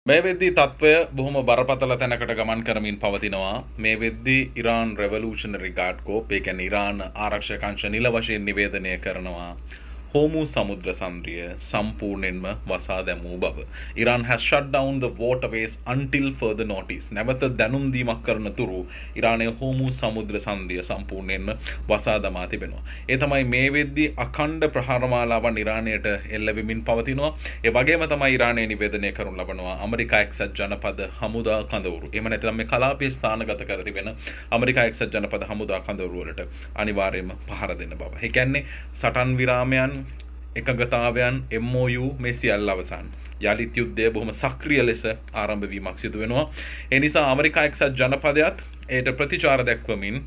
මේ වෙද්දී තත්ත්වය බොහොම බරපතල තැනකට ගමන් කරමින් පවතිනවා. මේ වෙද්දී ඉරාන් රෙවලූෂනරි ගාඩ් කෝප් ඒ කියන්නේ ඉරාන් ආරක්ෂක අංශ නිල වශයෙන් නිවේදනය කරනවා. හෝමු සමුද්‍ර සංද්‍රිය සම්පූර්ණයෙන්ම වසා දැමූ බව. Iran has shut down the waterways until further notice. නැවත දැනුම් දීමක් කරන තුරු ඉරානයේ හෝමු සමුද්‍ර සංද්‍රිය සම්පූර්ණයෙන්ම වසා දමා තිබෙනවා. ඒ තමයි මේ වෙද්දී අඛණ්ඩ ප්‍රහාරමාලාවන් ඉරානයට එල්ල වෙමින් පවතිනවා. ඒ වගේම තමයි ඉරානයේ නිවේදනය කරනු ලබනවා ඇමරිකා එක්සත් ජනපද හමුදා කඳවුරු. එහෙම නැත්නම් මේ කලාපයේ ස්ථානගත කර තිබෙන ඇමරිකා එක්සත් ජනපද හමුදා කඳවුරු වලට අනිවාර්යයෙන්ම පහර දෙන්න බව. ඒ කියන්නේ සටන් විරාමයන් එකඟතාවයන් MOU මේ සියල්ල අවසන්. යලිත් යුද්ධය බොහොම සක්‍රිය ලෙස ආරම්භ වීමක් සිදු වෙනවා. ඒ නිසා ඇමරිකා එක්සත් ජනපදයත් ඒට ප්‍රතිචාර දක්වමින්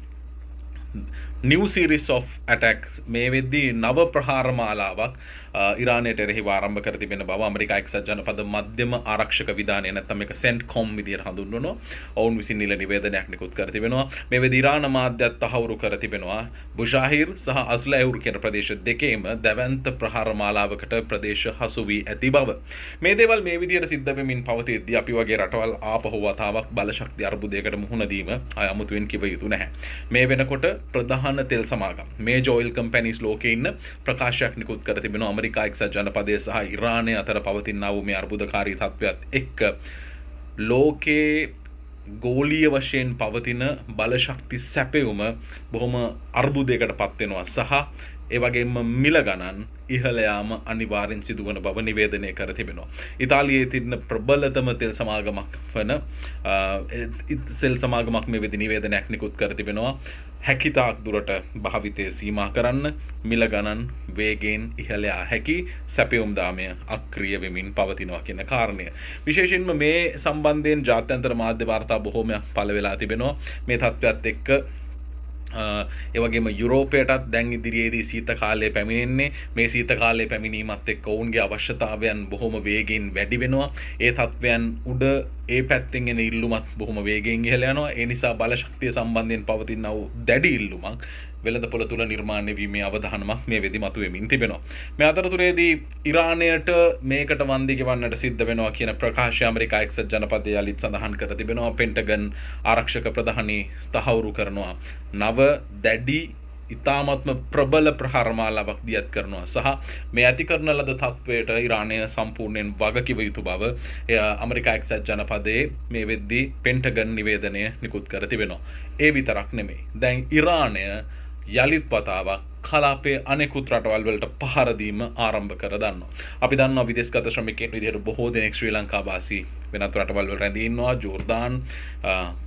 new series of attacks මේ වෙද්දී නව ප්‍රහාර මාලාවක් ඉරානයට එරෙහිව ආරම්භ කර තිබෙන බව ඇමරිකා එක්සත් ජනපද මධ්‍යම ආරක්ෂක විධානය නැත්නම් මේක CENTCOM විදියට හඳුන්වනවා. ඔවුන් විසින් නිල නිවේදනයක් නිකුත් කර තිබෙනවා. මේ වෙද්දී ඉරාන මාධ්‍යත් තහවුරු කර තිබෙනවා. බුෂාහිර් සහ අස්ලඇවුර් කියන ප්‍රදේශ දෙකේම දැවැන්ත ප්‍රහාර මාලාවකට ප්‍රදේශ හසු වී ඇති බව. මේ දේවල් මේ විදියට සිද්ධ වෙමින් පවතිද්දී අපි වගේ රටවල් ආපහු වතාවක් බලශක්ති අර්බුදයකට මුහුණ දීම අමුතුවෙන් කිව යුතු නැහැ. මේ වෙනකොට ප්‍රධාන තෙල් සමාගම් මේජර් ඔයිල් කම්පැනිස් ලෝකේ ඉන්න ප්‍රකාශයක් නිකුත් කර තිබෙනවා. ඇමරිකා එක්සත් ජනපදයේ සහ ඉරානය අතර පවතිනා වූ මේ අර්බුදකාරී තත්ත්වයක් එක්ක ලෝකේ ගෝලීය වශයෙන් පවතින බලශක්ති සැපයුම බොහොම අර්බුදයකට පත් වෙනවා සහ ඒ වගේම මිල ගණන් ඉහළ යාම අනිවාර්යෙන් සිදුවන බව නිවේදනය කර තිබෙනවා. ඉතාලියේ තියෙන ප්‍රබලතම තෙල් සමාගමක් වන සෙල් සමාගමක් මේ වෙද්දී නිවේදනයක් නිකුත් කර තිබෙනවා. හැකිතාක් දුරට භාවිතය සීමා කරන්න මිල ගණන් වේගයෙන් ඉහළ යා හැකි සැපයුම් දාමය අක්‍රිය වෙමින් පවතිනවා කියන කාරණය. විශේෂයෙන්ම මේ සම්බන්ධයෙන් ජාත්‍යන්තර මාධ්‍ය වාර්තා බොහෝමයක් පළ වෙලා තිබෙනවා. මේ තත්ත්වයත් එක්ක ඒ වගේම යුරෝපයටත් දැන් ඉදිරියේදී සීත කාලය පැමිණෙන්නේ. මේ සීත කාලය පැමිණීමත් එක්ක ඔවුන්ගේ අවශ්‍යතාවයන් බොහොම වේගයෙන් වැඩි වෙනවා. ඒ තත්ත්වයන් උඩ ඒ පැත්තෙන් එන ඉල්ලුමත් බොහොම වේගයෙන් ඉහළ යනවා. ඒ නිසා බලශක්තිය සම්බන්ධයෙන් පවතිනා වූ දැඩි ඉල්ලුමක් වෙළඳපොළ තුල නිර්මාණය වීමේ අවධානමක් මේ වෙද්දී මතුවෙමින් තිබෙනවා. මේ අතරතුරේදී ඉරානයට මේකට වන්දි ගෙවන්නට සිද්ධ වෙනවා කියන ප්‍රකාශය ඇමරිකා එක්සත් ජනපදයේ යලිත් සඳහන් කර තිබෙනවා. පෙන්ටගන් ආරක්ෂක ප්‍රධානී තහවුරු කරනවා. නව දැඩි ඉතාමත්ම ප්‍රබල ප්‍රහාර මාලාවක් දියත් කරනවා සහ මේ ඇති කරන ලද තත්වයට ඉරානය සම්පූර්ණයෙන් වගකිව යුතු බව ඇමරිකා එක්සත් ජනපදයේ මේ වෙද්දී පෙන්ටගන් නිවේදනය නිකුත් කර තිබෙනවා. ඒ විතරක් නෙමෙයි. දැන් ඉරානය යලිත් වතාවක් කලාපයේ අනෙකුත් රටවල් වලට පහර දීම ආරම්භ කර දන්නවා. අපි දන්නවා විදේශගත ශ්‍රමිකයන් විදිහට බොහෝ දෙනෙක් ශ්‍රී ලංකා වාසී වෙනත් රටවල් වල රැඳී ඉන්නවා. ජෝර්දාන්,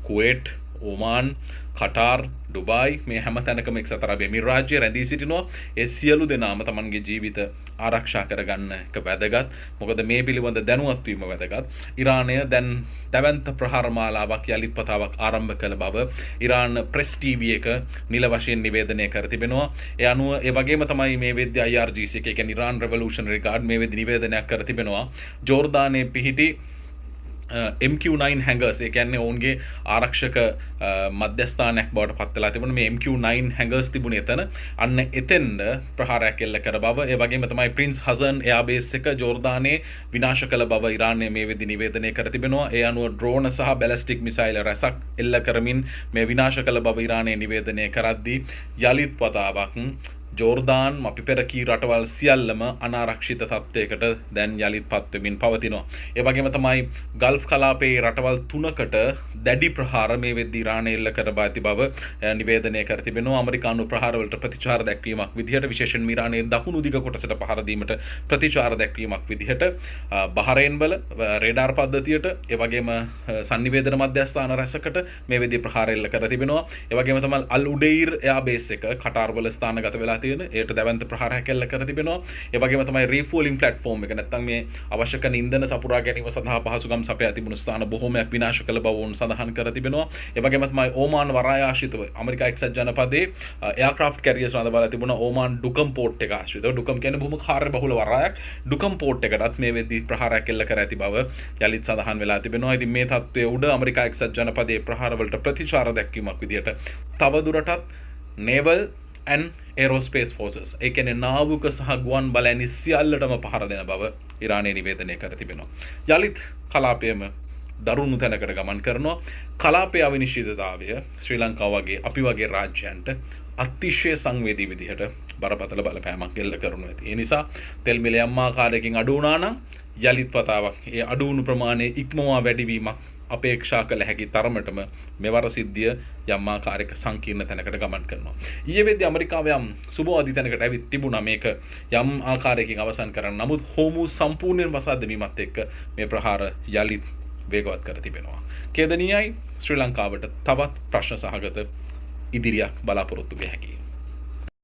කුවේට්, ඔමාන්, කටාර්, ඩුබායි මේ හැම තැනකම එක්සත් අරබ් එමිරාජ්‍ය රැඳී සිටිනවා. ඒ සියලු දෙනාම තමන්ගේ ජීවිත ආරක්ෂා කරගන්න එක වැදගත්. මොකද මේ පිළිබඳ දැනුවත් වීම වැදගත්. ඉරානය දැන් දැවැන්ත ප්‍රහාර මාලාවක් යලිත් වතාවක් ආරම්භ කළ බව ඉරාන ප්‍රෙස් ටීවී එක නිල වශයෙන් නිවේදනය කර තිබෙනවා. ඒ අනුව ඒ වගේම තමයි මේ වෙද්දී IRGC එක කියන්නේ ඉරාන් රෙවලූෂනරි ගාඩ් මේ වෙද්දී නිවේදනයක් කර තිබෙනවා. ජෝර්දානයේ පිහිටි MQ9 හැඟර්ස් ඒ කියන්නේ ඔවුන්ගේ ආරක්ෂක මධ්‍යස්ථානයක් බවට පත් වෙලා තිබුණ මේ MQ9 හැඟර්ස් තිබුණේ එතන. අන්න එතෙන්ද ප්‍රහාරයක් එල්ල කර බව. ඒ වගේම තමයි ප්‍රින්ස් හසන් එයාබේස් එක ජෝර්දානයේ විනාශ කළ බව ඉරානය මේ වෙද්දී නිවේදනය කර තිබෙනවා. ඒ අනුව ඩ්‍රෝන සහ බැලිස්ටික් මිසයිල් රැසක් එල්ල කරමින් මේ විනාශ කළ බව ඉරානය නිවේදනය කරද්දී යලිත් වතාවක් ජෝර්දාන් අපි පෙර කී රටවල් සියල්ලම අනාරක්ෂිත තත්ත්වයකට දැන් යලිත් පත් වෙමින් පවතිනවා. ඒ වගේම තමයි ගල්ෆ් කලාපයේ රටවල් 3කට දැඩි ප්‍රහාර මේ වෙද්දී ඉරානය එල්ල කර ඇති බව නිවේදනය කර තිබෙනවා. ඇමරිකානු ප්‍රහාර වලට ප්‍රතිචාර දැක්වීමක් විදිහට විශේෂයෙන් ඉරානයේ දකුණු දිග කොටසට පහර දීමට ප්‍රතිචාර දැක්වීමක් විදිහට බහරේන් වල රේඩාර් පද්ධතියට ඒ වගේම sannivedana මධ්‍යස්ථාන රැසකට මේ වෙද්දී ප්‍රහාර එල්ල කර තිබෙනවා. ඒ වගේම තමයි අල් උඩෛර් එයාබේස් එක කටාර් වල ස්ථානගත වෙලා තියෙන ඒට දැවැන්ත ප්‍රහාරයක් එල්ල කර තිබෙනවා. ඒ වගේම තමයි රීෆුවලින් ප්ලැට්ෆෝම් එක නැත්නම් මේ අවශ්‍ය කරන ඉන්ධන සපුරා ගැනීම සඳහා පහසුකම් සපයා තිබුණු ස්ථාන බොහෝමයක් විනාශ කළ බව වුන් සඳහන් කර තිබෙනවා. ඒ වගේම තමයි ඕමාන් වරාය ආශ්‍රිතව ඇමරිකා එක්සත් ජනපදයේ එයාක්‍රාෆ්ට් කැරියර්ස් රඳවලා තිබුණ ඕමාන් ඩුකම් පෝට් එක ආශ්‍රිතව ඩුකම් කියන්නේ බොහොම කාර්යබහුල වරායක්. ඩුකම් පෝට් එකටත් මේ වෙද්දී ප්‍රහාරයක් එල්ල කර ඇති බව යලිත් සඳහන් වෙලා තිබෙනවා. ඉතින් මේ තත්ත්වයේ උඩ ඇමරිකා එක්සත් ජනපදයේ ප්‍රහාර වලට ප්‍රතිචාර දැක්වීමක් විදියට තව දුරටත් නේවල් and aerospace forces. ඒ කියන්නේ නාවික සහ ගුවන් බලයන් සියල්ලටම පහර දෙන බව ඉරානය නිවේදනය කර තිබෙනවා. යලිත් කලාපයේම දරුණු තැනකට ගමන් කරනවා. කලාපයේ අවිනිශ්චිතතාවය ශ්‍රී ලංකාව වගේ අපි වගේ රාජ්‍යයන්ට අතිශය සංවේදී විදිහට බරපතල බලපෑමක් එල්ල කරනු ඇති. ඒ නිසා තෙල් මිල යම් ආකාරයකින් අඩු වුණා නම් යලිත් වතාවක් ඒ අඩු වුණු ප්‍රමාණය ඉක්මවා වැඩිවීමක් අපේක්ෂා කළ හැකි තරමටම මෙවර සිද්ධිය යම් ආකාරයක සංකීර්ණ තැනකට ගමන් කරනවා. ඊයේ වෙද්දී ඇමරිකාව යම් සුබවාදී තැනකට ඇවිත් තිබුණා මේක යම් ආකාරයකින් අවසන් කරන්න. නමුත් හෝමුස් සම්පූර්ණයෙන් වසා දැමීමත් එක්ක මේ ප්‍රහාර යලිත් වේගවත් කර තිබෙනවා. ඛේදනීයයි ශ්‍රී ලංකාවට තවත් ප්‍රශ්න සහගත ඉදිරියක් බලාපොරොත්තු විය හැකියි.